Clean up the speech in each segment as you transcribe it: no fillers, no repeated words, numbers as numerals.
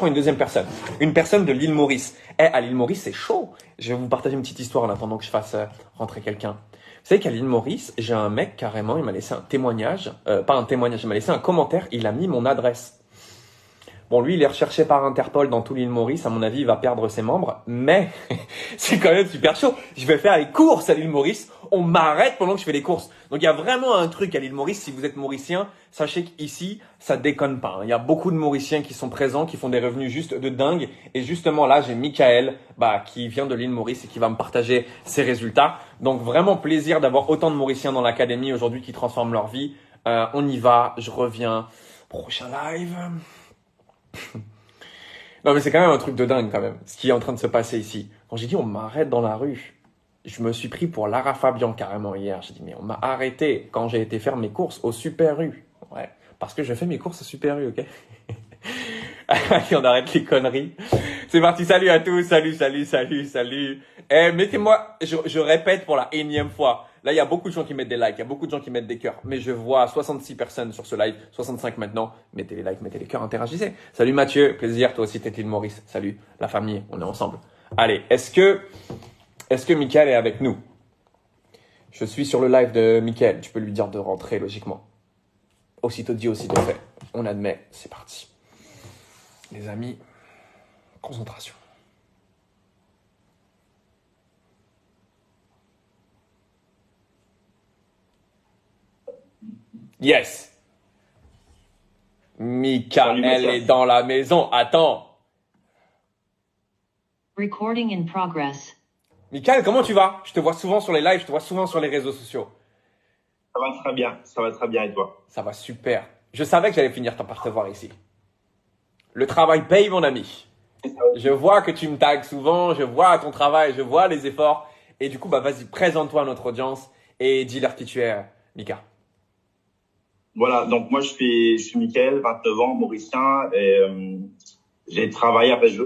prends une deuxième personne. Une personne de l'île Maurice. À l'île Maurice, c'est chaud. Je vais vous partager une petite histoire en attendant que je fasse rentrer quelqu'un. Vous savez qu'à l'île Maurice, j'ai un mec carrément, il m'a laissé un témoignage. Pas un témoignage, il m'a laissé un commentaire. Il a mis mon adresse. Bon, lui, il est recherché par Interpol dans tout l'île Maurice. À mon avis, il va perdre ses membres. Mais c'est quand même super chaud. Je vais faire les courses à l'île Maurice. On m'arrête pendant que je fais les courses. Donc, il y a vraiment un truc à l'île Maurice. Si vous êtes mauricien, sachez qu'ici, ça déconne pas. Il y a beaucoup de Mauriciens qui sont présents, qui font des revenus juste de dingue. Et justement, là, j'ai Michael, qui vient de l'île Maurice et qui va me partager ses résultats. Donc, vraiment plaisir d'avoir autant de Mauriciens dans l'académie aujourd'hui qui transforment leur vie. On y va. Je reviens. Prochain live. Non mais c'est quand même un truc de dingue quand même, ce qui est en train de se passer ici. Quand j'ai dit on m'arrête dans la rue, je me suis pris pour Lara Fabian carrément hier. J'ai dit mais on m'a arrêté quand j'ai été faire mes courses au Super U. Ouais, parce que je fais mes courses au Super U, ok. Allez, on arrête les conneries. C'est parti, salut à tous, salut. Mettez-moi, je répète pour la énième fois. Là, il y a beaucoup de gens qui mettent des likes, il y a beaucoup de gens qui mettent des cœurs. Mais je vois 66 personnes sur ce live, 65 maintenant. Mettez les likes, mettez les cœurs, interagissez. Salut Mathieu, plaisir, toi aussi t'es l'île Maurice. Salut, la famille, on est ensemble. Allez, est-ce que Mickaël est avec nous? Je suis sur le live de Mickaël, tu peux lui dire de rentrer logiquement. Aussitôt dit, aussitôt fait. On admet, c'est parti. Les amis, concentration. Yes. Michael est dans la maison. Attends. Recording in progress. Michael, comment tu vas? Je te vois souvent sur les lives, je te vois souvent sur les réseaux sociaux. Ça va très bien et toi? Ça va super. Je savais que j'allais finir par te voir ici. Le travail paye, mon ami. Je vois que tu me tags souvent, je vois ton travail, je vois les efforts. Et du coup, vas-y, présente-toi à notre audience et dis-leur qui tu es, Mika. Voilà, donc moi je suis Mickaël, 29 ans, mauricien. Et, j'ai travaillé, après je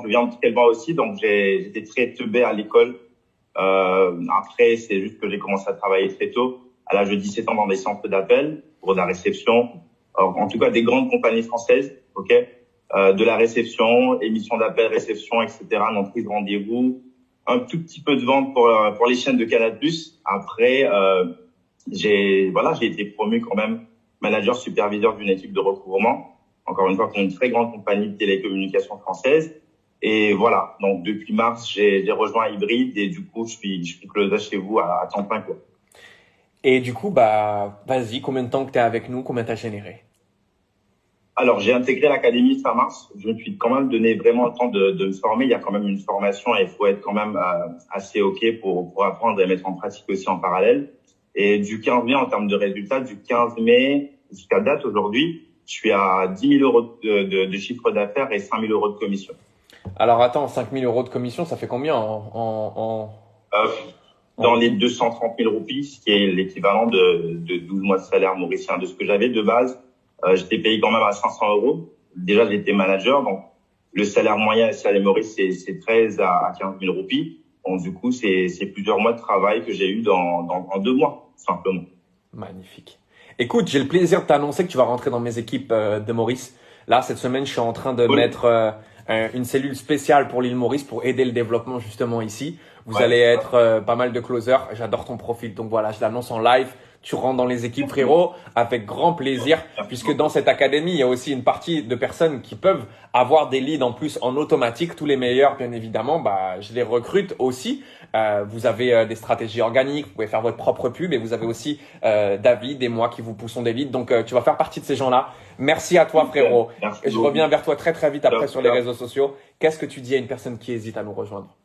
viens de Telma aussi, donc j'étais très teubé à l'école. Après, c'est juste que j'ai commencé à travailler très tôt, à l'âge de 17 ans dans des centres d'appel pour de la réception. Alors, en tout cas, des grandes compagnies françaises, ok, de la réception, émission d'appel, réception, etc. Donc prise de rendez-vous, un tout petit peu de vente pour les chaînes de Canal+. Après, j'ai été promu quand même manager superviseur d'une équipe de recouvrement. Encore une fois, pour une très grande compagnie de télécommunications française. Et voilà. Donc, depuis mars, j'ai rejoint Hybrid et du coup, je suis closer chez vous à temps plein, quoi. Et du coup, vas-y, combien de temps que tu es avec nous? Combien t'as généré? Alors, j'ai intégré l'académie fin mars. Je me suis quand même donné vraiment le temps de me former. Il y a quand même une formation et il faut être quand même assez OK pour apprendre et mettre en pratique aussi en parallèle. Et du 15 mai, en termes de résultats, du 15 mai jusqu'à date aujourd'hui, je suis à 10 000 euros de chiffre d'affaires et 5 000 euros de commission. Alors attends, 5 000 euros de commission, ça fait combien dans les 230 000 roupies, ce qui est l'équivalent de 12 mois de salaire mauricien. De ce que j'avais de base, j'étais payé quand même à 500 euros. Déjà, j'étais manager, donc le salaire moyen ici à l'île Maurice, c'est 13 à 15 000 roupies. Donc du coup, c'est plusieurs mois de travail que j'ai eu en 2 mois, simplement. Magnifique. Écoute, j'ai le plaisir de t'annoncer que tu vas rentrer dans mes équipes de Maurice. Là, cette semaine, je suis en train de mettre une cellule spéciale pour l'île Maurice pour aider le développement justement ici. Vous allez être pas mal de closers. J'adore ton profil. Donc voilà, je l'annonce en live. Tu rentres dans les équipes, frérot, avec grand plaisir, puisque dans cette académie, il y a aussi une partie de personnes qui peuvent avoir des leads en plus en automatique. Tous les meilleurs, bien évidemment, je les recrute aussi. Vous avez des stratégies organiques, vous pouvez faire votre propre pub et vous avez aussi David et moi qui vous poussons des leads. Donc, tu vas faire partie de ces gens-là. Merci à toi, frérot. Et je reviens vers toi très, très vite après sur les réseaux sociaux. Qu'est-ce que tu dis à une personne qui hésite à nous rejoindre?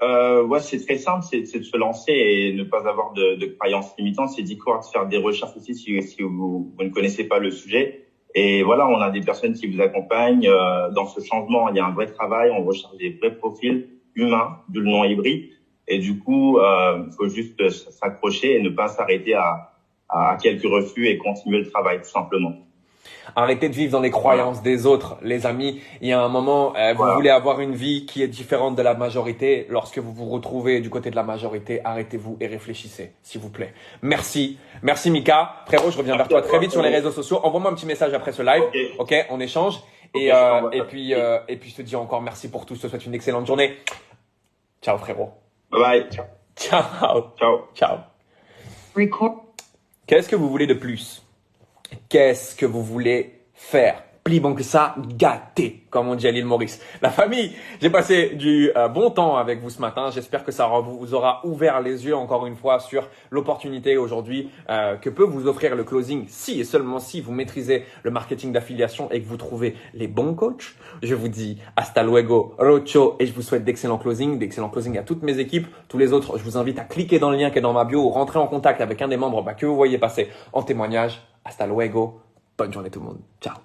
Ouais, c'est très simple, c'est de se lancer et ne pas avoir de croyances limitantes. C'est d'y croire, de faire des recherches aussi si vous ne connaissez pas le sujet. Et voilà, on a des personnes qui vous accompagnent dans ce changement. Il y a un vrai travail, on recherche des vrais profils humains, d'où le nom hybride. Et du coup, il faut juste s'accrocher et ne pas s'arrêter à quelques refus et continuer le travail, tout simplement. Arrêtez de vivre dans les croyances des autres, les amis. Il y a un moment, vous voulez avoir une vie qui est différente de la majorité. Lorsque vous vous retrouvez du côté de la majorité, arrêtez-vous et réfléchissez, s'il vous plaît. Merci. Merci, Mika. Frérot, je reviens vers toi très vite sur les réseaux sociaux. Envoie-moi un petit message après ce live. Ok, on échange. Et, Ok, je t'envoie et ça. puis, et puis, je te dis encore merci pour tout. Je te souhaite une excellente journée. Ciao, frérot. Bye bye. Ciao. Ciao. Ciao. Ciao. Record. Qu'est-ce que vous voulez de plus? Qu'est-ce que vous voulez faire? Plus bon que ça, gâté, comme on dit à l'île Maurice. La famille, j'ai passé du bon temps avec vous ce matin. J'espère que ça vous aura ouvert les yeux encore une fois sur l'opportunité aujourd'hui que peut vous offrir le closing si et seulement si vous maîtrisez le marketing d'affiliation et que vous trouvez les bons coachs. Je vous dis hasta luego, Rocho, et je vous souhaite d'excellents closing à toutes mes équipes. Tous les autres, je vous invite à cliquer dans le lien qui est dans ma bio ou rentrer en contact avec un des membres que vous voyez passer en témoignage. Hasta luego, bonne journée tout le monde. Ciao.